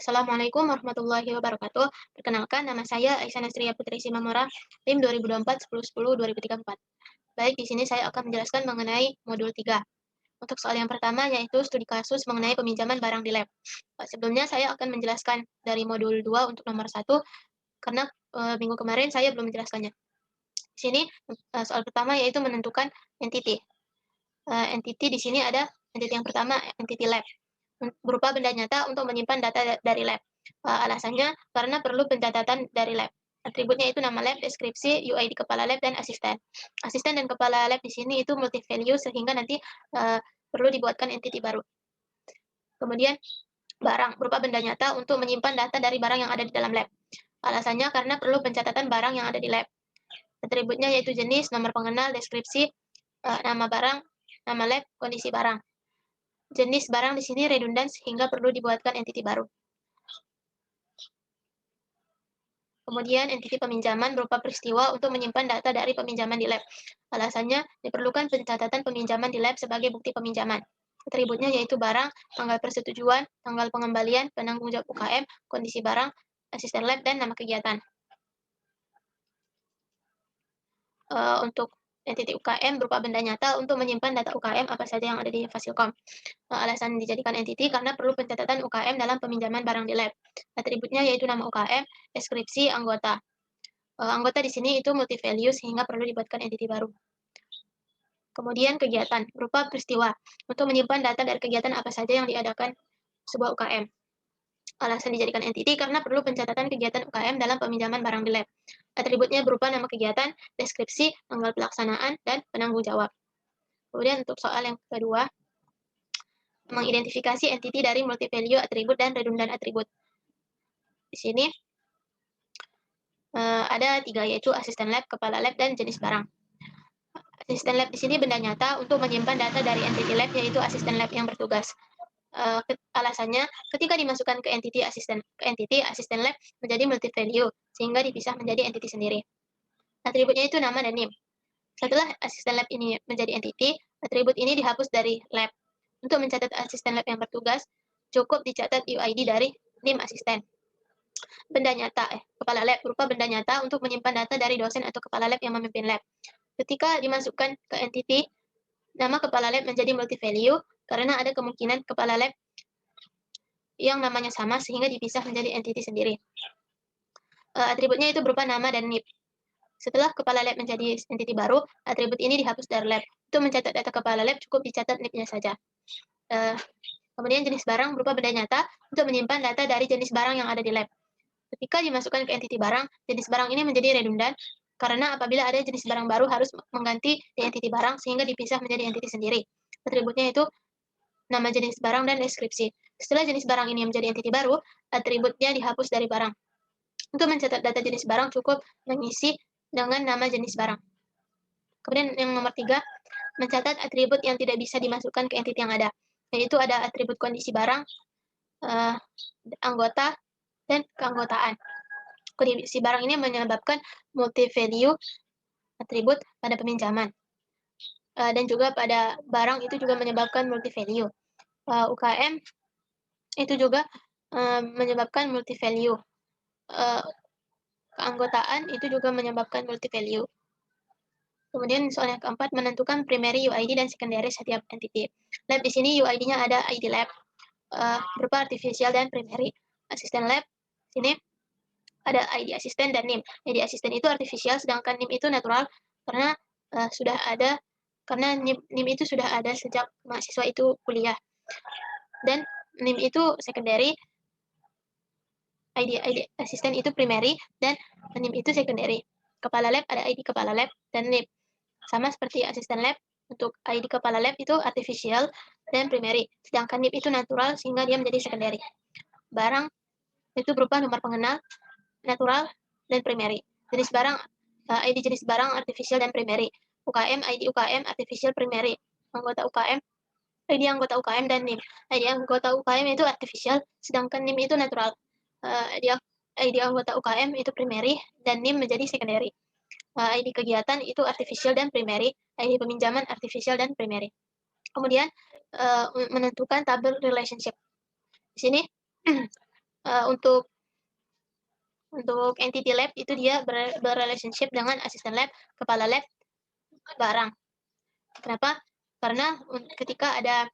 Assalamualaikum warahmatullahi wabarakatuh. Perkenalkan, nama saya Aisyah Nasriya Putri Simamora, NIM 2024 1010 2034. Baik, di sini saya akan menjelaskan mengenai modul 3. Untuk soal yang pertama yaitu studi kasus mengenai peminjaman barang di lab. Sebelumnya saya akan menjelaskan dari modul 2 untuk nomor 1 karena minggu kemarin saya belum menjelaskannya. Di sini soal pertama yaitu menentukan entity. Entity di sini ada entity yang pertama, entity lab. Berupa benda nyata untuk menyimpan data dari lab. Alasannya karena perlu pencatatan dari lab. Atributnya itu nama lab, deskripsi, UID kepala lab, dan asisten. Asisten dan kepala lab di sini itu multi value sehingga nanti perlu dibuatkan entity baru. Kemudian barang berupa benda nyata untuk menyimpan data dari barang yang ada di dalam lab. Alasannya karena perlu pencatatan barang yang ada di lab. Atributnya yaitu jenis, nomor pengenal, deskripsi, nama barang, nama lab, kondisi barang. Jenis barang di sini redundan sehingga perlu dibuatkan entity baru. Kemudian entity peminjaman berupa peristiwa untuk menyimpan data dari peminjaman di lab. Alasannya diperlukan pencatatan peminjaman di lab sebagai bukti peminjaman. Atributnya yaitu barang, tanggal persetujuan, tanggal pengembalian, penanggung jawab UKM, kondisi barang, asisten lab, dan nama kegiatan. Untuk entity UKM berupa benda nyata untuk menyimpan data UKM apa saja yang ada di Fasilkom. Alasan dijadikan entity karena perlu pencatatan UKM dalam peminjaman barang di lab. Atributnya yaitu nama UKM, deskripsi, anggota. Anggota di sini itu multi value sehingga perlu dibuatkan entity baru. Kemudian kegiatan berupa peristiwa untuk menyimpan data dari kegiatan apa saja yang diadakan sebuah UKM. Alasan dijadikan entity karena perlu pencatatan kegiatan UKM dalam peminjaman barang di lab. Atributnya berupa nama kegiatan, deskripsi, tanggal pelaksanaan, dan penanggung jawab. Kemudian untuk soal yang kedua, mengidentifikasi entity dari multi value atribut dan redundan atribut. Di sini ada 3 yaitu asisten lab, kepala lab, dan jenis barang. Asisten lab di sini benda nyata untuk menyimpan data dari entity lab yaitu asisten lab yang bertugas. Alasannya ketika dimasukkan ke entity asisten lab menjadi multi value sehingga dipisah menjadi entity sendiri. Atributnya itu nama dan NIM. Setelah asisten lab ini menjadi entity, atribut ini dihapus dari lab. Untuk mencatat asisten lab yang bertugas, cukup dicatat UID dari NIM asisten. Benda nyata, kepala lab berupa benda nyata untuk menyimpan data dari dosen atau kepala lab yang memimpin lab. Ketika dimasukkan ke entity, nama kepala lab menjadi multi value karena ada kemungkinan kepala lab yang namanya sama sehingga dipisah menjadi entity sendiri. Atributnya itu berupa nama dan NIP. Setelah kepala lab menjadi entity baru, atribut ini dihapus dari lab. Untuk mencatat data kepala lab cukup dicatat NIP-nya saja. Kemudian jenis barang berupa benda nyata untuk menyimpan data dari jenis barang yang ada di lab. Ketika dimasukkan ke entity barang, jenis barang ini menjadi redundan karena apabila ada jenis barang baru harus mengganti di entity barang sehingga dipisah menjadi entity sendiri. Atributnya itu nama jenis barang dan deskripsi. Setelah jenis barang ini menjadi entity baru, atributnya dihapus dari barang. Untuk mencatat data jenis barang cukup mengisi dengan nama jenis barang. Kemudian yang nomor 3, mencatat atribut yang tidak bisa dimasukkan ke entity yang ada, yaitu ada atribut kondisi barang, anggota, dan keanggotaan. Kondisi barang ini menyebabkan multi value atribut pada peminjaman. Dan juga pada barang itu juga menyebabkan multi value. UKM itu juga menyebabkan multi value. Keanggotaan itu juga menyebabkan multi value. Kemudian soal yang keempat, menentukan primary UID dan secondary setiap entity. Lab di sini UID-nya ada ID lab, berupa artificial dan primary. Asisten lab, sini ada ID asisten dan NIM. ID asisten itu artificial, sedangkan NIM itu natural karena sudah ada, karena NIM itu sudah ada sejak mahasiswa itu kuliah. Dan NIM itu secondary, ID asisten itu primary, dan NIM itu secondary. Kepala lab ada ID kepala lab dan NIM. Sama seperti asisten lab, untuk ID kepala lab itu artificial dan primary, sedangkan NIP itu natural sehingga dia menjadi secondary. Barang itu berupa nomor pengenal, natural, dan primary. Jenis barang, ID jenis barang artificial dan primary. UKM, ID UKM, artificial primary. Anggota UKM, ID anggota UKM dan NIM. ID anggota UKM itu artificial, sedangkan NIM itu natural. ID anggota UKM itu primary dan NIM menjadi secondary. ID kegiatan itu artificial dan primary, ID peminjaman artificial dan primary. Kemudian menentukan tabel relationship. Di sini untuk entity lab itu dia berrelationship dengan asisten lab, kepala lab, barang. Kenapa? Karena ketika ada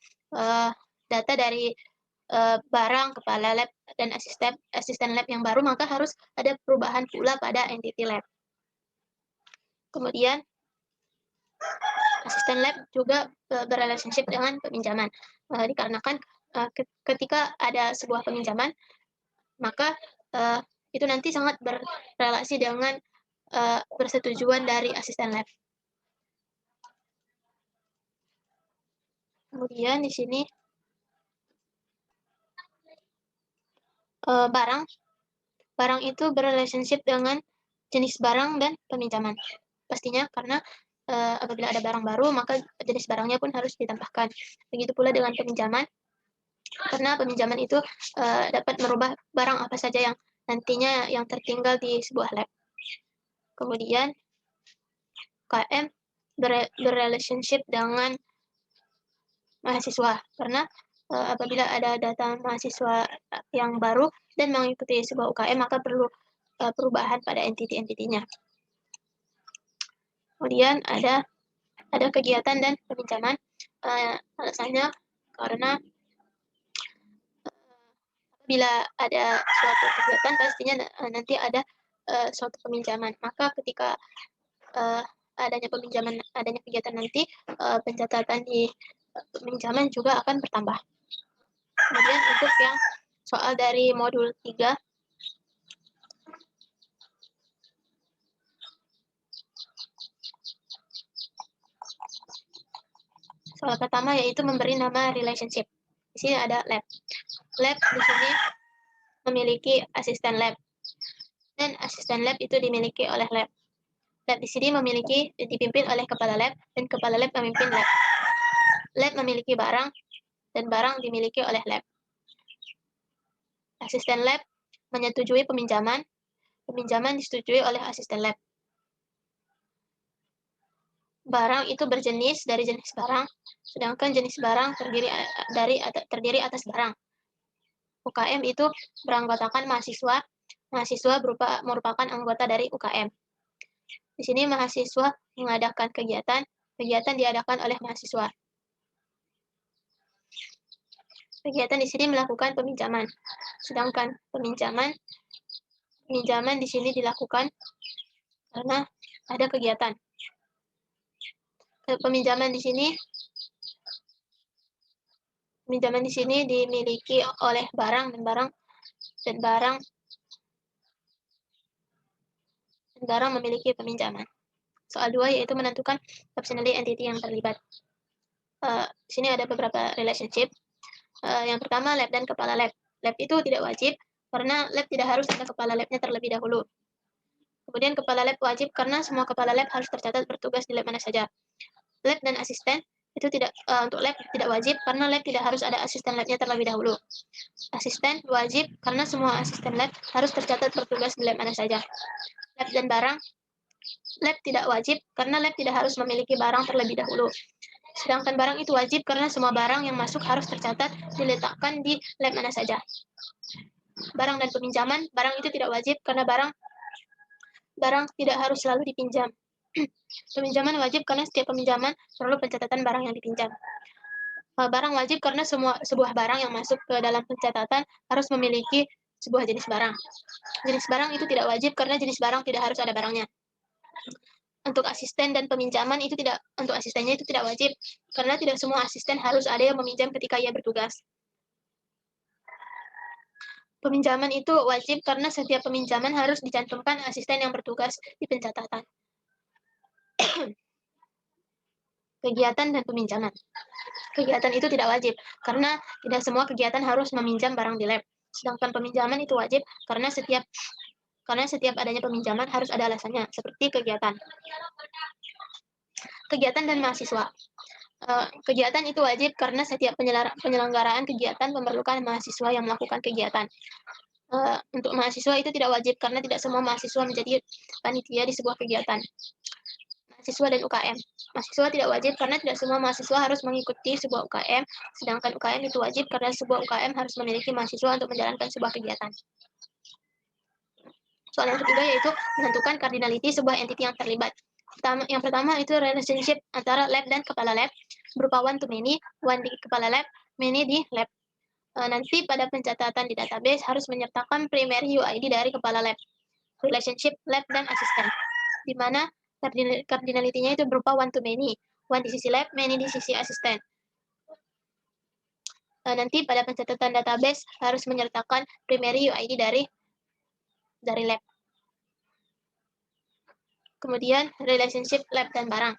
data dari barang, kepala lab, dan asisten lab yang baru, maka harus ada perubahan pula pada entity lab. Kemudian asisten lab juga berrelationship dengan peminjaman, dikarenakan ketika ada sebuah peminjaman, maka itu nanti sangat berrelasi dengan persetujuan dari asisten lab. Kemudian di sini barang itu berrelationship dengan jenis barang dan peminjaman. Pastinya karena apabila ada barang baru, maka jenis barangnya pun harus ditambahkan. Begitu pula dengan peminjaman, karena peminjaman itu dapat merubah barang apa saja yang nantinya yang tertinggal di sebuah lab. Kemudian UKM berrelationship dengan mahasiswa, karena apabila ada data mahasiswa yang baru dan mengikuti sebuah UKM, maka perlu perubahan pada entity-entitinya. Kemudian ada kegiatan dan peminjaman. Alasannya karena bila ada suatu kegiatan, pastinya nanti ada suatu peminjaman. Maka ketika adanya kegiatan nanti, pencatatan di peminjaman juga akan bertambah. Kemudian untuk yang soal dari modul 3, soal pertama yaitu memberi nama relationship. Di sini ada lab. Lab di sini memiliki asisten lab, dan asisten lab itu dimiliki oleh lab. Lab di sini dipimpin oleh kepala lab, dan kepala lab memimpin lab. Lab memiliki barang, dan barang dimiliki oleh lab. Asisten lab menyetujui peminjaman disetujui oleh asisten lab. Barang itu berjenis dari jenis barang, sedangkan jenis barang terdiri atas barang. UKM itu beranggotakan mahasiswa merupakan anggota dari UKM. Di sini mahasiswa mengadakan kegiatan diadakan oleh mahasiswa. Kegiatan di sini melakukan peminjaman, sedangkan peminjaman di sini dilakukan karena ada kegiatan. Peminjaman di sini dimiliki oleh barang, dan barang memiliki peminjaman. Soal 2 yaitu menentukan functionally entity yang terlibat. Di sini ada beberapa relationship. Yang pertama, lab dan kepala lab. Lab itu tidak wajib karena lab tidak harus ada kepala labnya terlebih dahulu. Kemudian kepala lab wajib karena semua kepala lab harus tercatat bertugas di lab mana saja. Lab dan asisten itu untuk lab tidak wajib karena lab tidak harus ada asisten labnya terlebih dahulu. Asisten wajib karena semua asisten lab harus tercatat bertugas di lab mana saja. Lab dan barang, lab tidak wajib karena lab tidak harus memiliki barang terlebih dahulu. Sedangkan barang itu wajib karena semua barang yang masuk harus tercatat diletakkan di lab mana saja. Barang dan peminjaman, barang itu tidak wajib karena barang tidak harus selalu dipinjam. Peminjaman wajib karena setiap peminjaman perlu pencatatan barang yang dipinjam. Barang wajib karena sebuah barang yang masuk ke dalam pencatatan harus memiliki sebuah jenis barang. Jenis barang itu tidak wajib karena jenis barang tidak harus ada barangnya. Untuk asisten dan peminjaman untuk asistennya itu tidak wajib karena tidak semua asisten harus ada yang meminjam ketika ia bertugas. Peminjaman itu wajib karena setiap peminjaman harus dicantumkan asisten yang bertugas di pencatatan. Kegiatan dan peminjaman. Kegiatan itu tidak wajib karena tidak semua kegiatan harus meminjam barang di lab. Sedangkan peminjaman itu wajib karena setiap adanya peminjaman harus ada alasannya, seperti kegiatan. Kegiatan dan mahasiswa. Kegiatan itu wajib karena setiap penyelenggaraan kegiatan memerlukan mahasiswa yang melakukan kegiatan. Untuk mahasiswa itu tidak wajib karena tidak semua mahasiswa menjadi panitia di sebuah kegiatan. mahasiswa dan UKM. Mahasiswa tidak wajib karena tidak semua mahasiswa harus mengikuti sebuah UKM, sedangkan UKM itu wajib karena sebuah UKM harus memiliki mahasiswa untuk menjalankan sebuah kegiatan. Soal yang ketiga yaitu menentukan cardinality sebuah entity yang terlibat. Yang pertama itu relationship antara lab dan kepala lab berupa one to many, one di kepala lab, many di lab. Nanti pada pencatatan di database harus menyertakan primary UID dari kepala lab, relationship lab dan asisten, di mana cardinality-nya itu berupa one to many, one di sisi lab, many di sisi asisten. Nanti pada pencatatan database harus menyertakan primary UID dari lab. Kemudian relationship lab dan barang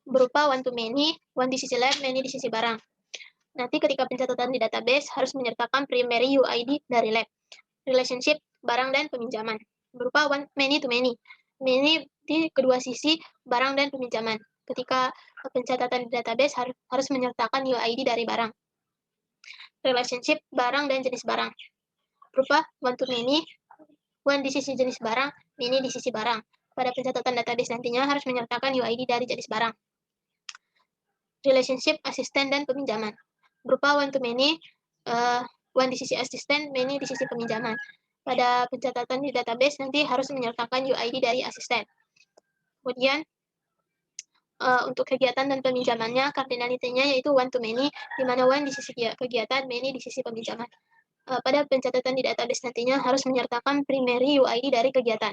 berupa one to many, one di sisi lab, many di sisi barang. Nanti ketika pencatatan di database harus menyertakan primary UID dari lab, relationship barang dan peminjaman berupa one many to many, many di kedua sisi barang dan peminjaman. Ketika pencatatan di database harus menyertakan UID dari barang. Relationship barang dan jenis barang berupa one to many, one di sisi jenis barang, many di sisi barang. Pada pencatatan database nantinya harus menyertakan UID dari jenis barang. Relationship asisten dan peminjaman berupa one to many, one di sisi asisten, many di sisi peminjaman. Pada pencatatan di database nanti harus menyertakan UID dari asisten. Kemudian untuk kegiatan dan peminjamannya, cardinality-nya yaitu one to many, di mana one di sisi kegiatan, many di sisi peminjaman. Pada pencatatan di database nantinya harus menyertakan primary UID dari kegiatan.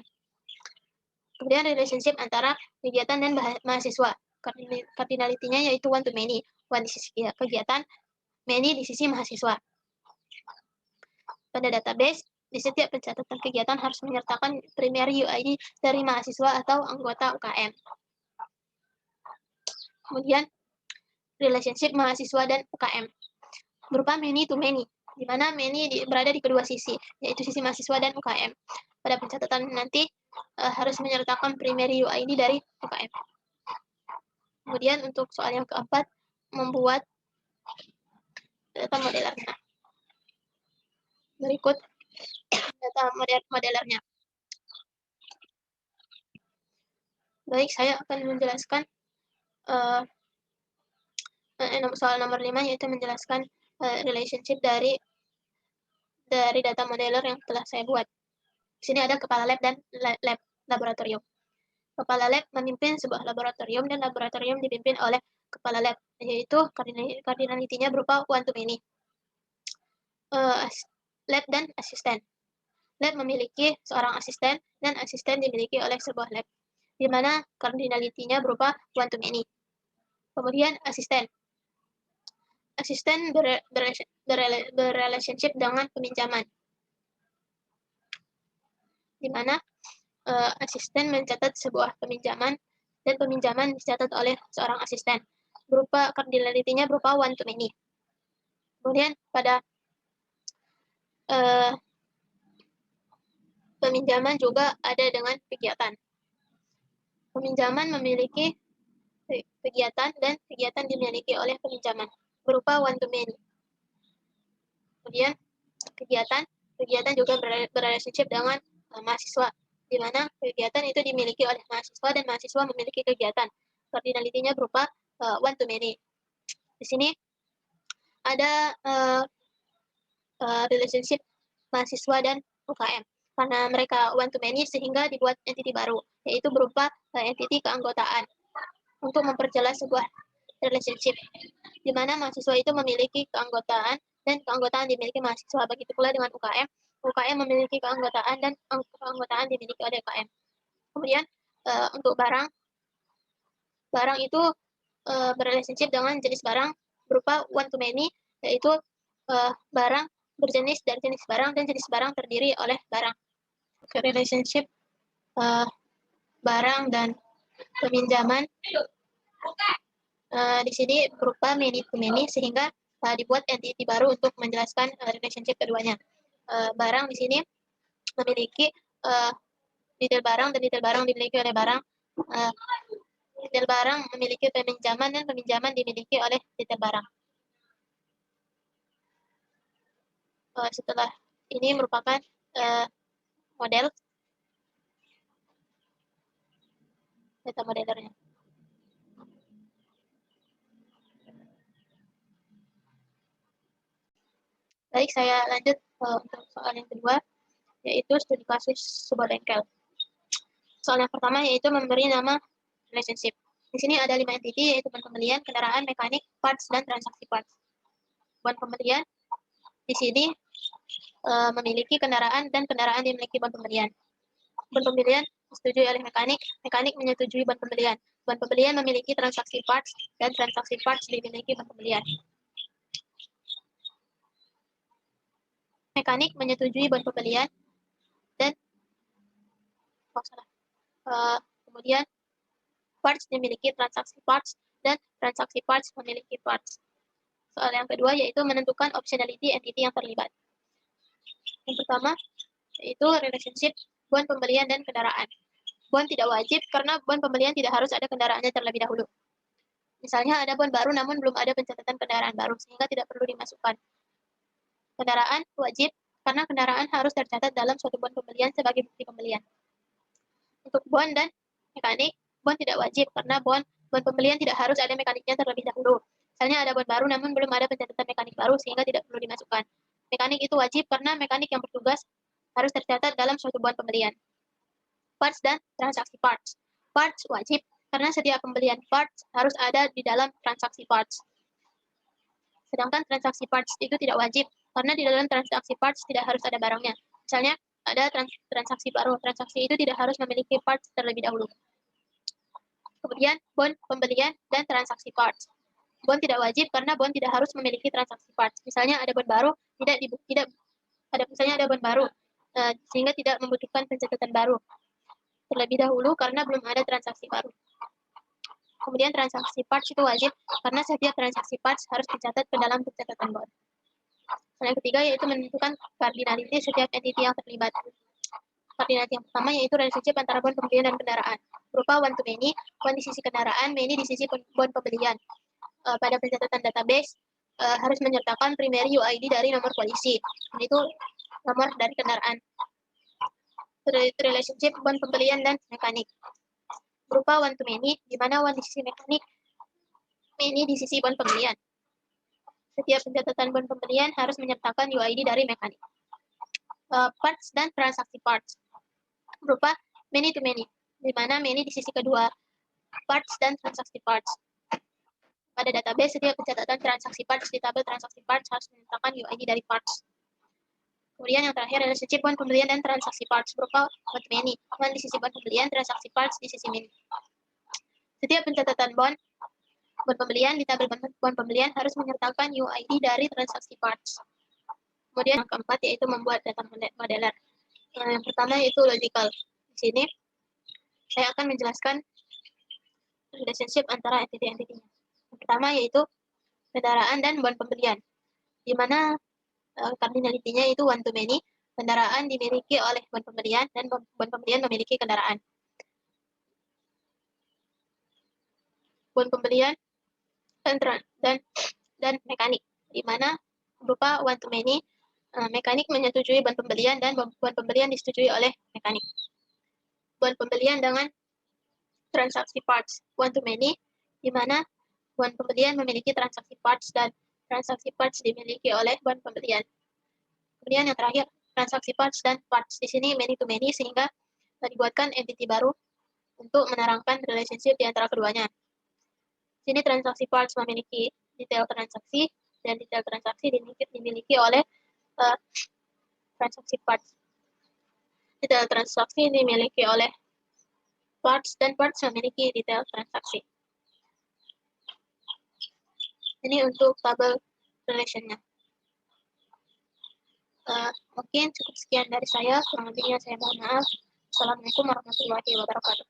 Kemudian relationship antara kegiatan dan mahasiswa. Cardinality-nya yaitu one to many, one di sisi kegiatan, many di sisi mahasiswa. Pada database, di setiap pencatatan kegiatan harus menyertakan primary UID dari mahasiswa atau anggota UKM. Kemudian, relationship mahasiswa dan UKM berupa many to many, di mana many berada di kedua sisi, yaitu sisi mahasiswa dan UKM. Pada pencatatan nanti harus menyertakan primary UID dari UKM. Kemudian untuk soal yang keempat, membuat data modelernya. Berikut data modelernya. Baik, saya akan menjelaskan soal nomor 5, yaitu menjelaskan relationship dari data modeler yang telah saya buat. Di sini ada kepala lab dan laboratorium. Kepala lab memimpin sebuah laboratorium dan laboratorium dipimpin oleh kepala lab, yaitu cardinality-nya berupa one to many. Lab dan asisten. Lab memiliki seorang asisten dan asisten dimiliki oleh sebuah lab, di mana cardinality-nya berupa one to many. Kemudian asisten. Asisten berrelationship dengan peminjaman, di mana asisten mencatat sebuah peminjaman dan peminjaman dicatat oleh seorang asisten. Cardinality-nya berupa one to many. Kemudian pada peminjaman juga ada dengan kegiatan. Peminjaman memiliki kegiatan dan kegiatan dimiliki oleh peminjaman berupa one to many. Kemudian kegiatan juga berrelationship dengan mahasiswa, di mana kegiatan itu dimiliki oleh mahasiswa dan mahasiswa memiliki kegiatan. Cardinality-nya berupa one to many. Di sini ada relationship mahasiswa dan UKM. Karena mereka one to many sehingga dibuat entity baru, yaitu berupa entity keanggotaan untuk memperjelas sebuah relationship, di mana mahasiswa itu memiliki keanggotaan dan keanggotaan dimiliki mahasiswa. Begitu pula dengan UKM. UKM memiliki keanggotaan dan keanggotaan dimiliki oleh UKM. Kemudian untuk barang itu berrelationship dengan jenis barang berupa one to many, yaitu barang berjenis dari jenis barang dan jenis barang terdiri oleh barang. Relationship barang dan peminjaman di sini berupa many to many, sehingga dibuat entity baru untuk menjelaskan relationship keduanya. Barang di sini memiliki detail barang dan detail barang dimiliki oleh barang. Detail barang memiliki peminjaman dan peminjaman dimiliki oleh detail barang. Setelah ini merupakan model. data modelernya. Baik, saya lanjut untuk soal yang kedua, yaitu studi kasus sebuah bengkel. Soal yang pertama yaitu memberi nama relationship. Di sini ada 5 entity, yaitu bahan pembelian, kendaraan, mekanik, parts, dan transaksi parts. Bahan pembelian di sini memiliki kendaraan dan kendaraan dimiliki bahan pembelian. Bahan pembelian disetujui oleh mekanik, mekanik menyetujui bahan pembelian. Bahan pembelian memiliki transaksi parts dan transaksi parts dimiliki bahan pembelian. Mekanik menyetujui bahan pembelian dan kemudian parts dimiliki transaksi parts dan transaksi parts memiliki parts. Soal yang kedua yaitu menentukan optionality entity yang terlibat. Yang pertama yaitu relationship bahan pembelian dan kendaraan. Bahan tidak wajib karena bahan pembelian tidak harus ada kendaraannya terlebih dahulu. Misalnya ada bahan baru namun belum ada pencatatan kendaraan baru sehingga tidak perlu dimasukkan. Kendaraan wajib karena kendaraan harus tercatat dalam suatu bahan pembelian sebagai bukti pembelian. Untuk bahan dan mekanik, bahan tidak wajib karena bahan pembelian tidak harus ada mekaniknya terlebih dahulu. Misalnya ada bahan baru namun belum ada pencatatan mekanik baru sehingga tidak perlu dimasukkan. Mekanik itu wajib karena mekanik yang bertugas harus tercatat dalam suatu bahan pembelian. Parts dan transaksi parts. Parts wajib karena setiap pembelian parts harus ada di dalam transaksi parts. Sedangkan transaksi parts itu tidak wajib karena di dalam transaksi parts tidak harus ada barangnya. Misalnya ada transaksi baru, transaksi itu tidak harus memiliki parts terlebih dahulu. Kemudian bond pembelian dan transaksi parts. Bond tidak wajib karena bond tidak harus memiliki transaksi parts. Misalnya ada bond baru, misalnya ada bond baru sehingga tidak membutuhkan pencatatan baru terlebih dahulu karena belum ada transaksi baru. Kemudian transaksi parts itu wajib karena setiap transaksi parts harus dicatat ke dalam pencatatan bond. Yang ketiga yaitu menentukan cardinality setiap entity yang terlibat. Cardinality yang pertama yaitu relationship antara bond pembelian dan kendaraan. Berupa one to many, one di sisi kendaraan, many di sisi bond pembelian. Pada pencatatan database harus menyertakan primary UID dari nomor polisi, yaitu nomor dari kendaraan. Relationship bond pembelian dan mekanik. Berupa one to many, di mana one di sisi mekanik, many di sisi bond pembelian. Setiap pencatatan bond pembelian harus menyertakan UID dari mekanik. Parts dan transaksi parts. Berupa many to many, di mana many di sisi kedua parts dan transaksi parts. Pada database, setiap pencatatan transaksi parts di tabel transaksi parts harus menyertakan UID dari parts. Kemudian yang terakhir relationship bond pembelian dan transaksi parts berupa one to many, one di sisi bond pembelian, transaksi parts di sisi many. Setiap pencatatan bond pembelian di tabel bond pembelian harus menyertakan UID dari transaksi parts. Kemudian yang keempat yaitu membuat data modeler. Yang pertama yaitu logical. Di sini saya akan menjelaskan relationship antara entity-entitinya. Yang pertama yaitu kendaraan dan bond pembelian, di mana cardinality-nya itu one to many, kendaraan dimiliki oleh bond pembelian dan bond pembelian memiliki kendaraan. Bond pembelian dan mekanik, di mana berupa one to many, mekanik menyetujui bond pembelian dan bond pembelian disetujui oleh mekanik. Bond pembelian dengan transaksi parts one to many, di mana bond pembelian memiliki transaksi parts dan transaksi parts dimiliki oleh bond pembelian. Kemudian yang terakhir, transaksi parts dan parts. Di sini many to many sehingga dibuatkan entity baru untuk menerangkan relationship di antara keduanya. Di sini transaksi parts memiliki detail transaksi dan detail transaksi dimiliki oleh transaksi parts. Detail transaksi dimiliki oleh parts dan parts memiliki detail transaksi. Ini untuk tabel relation-nya. Mungkin cukup sekian dari saya. Kurang lebihnya saya mohon maaf. Assalamualaikum warahmatullahi wabarakatuh.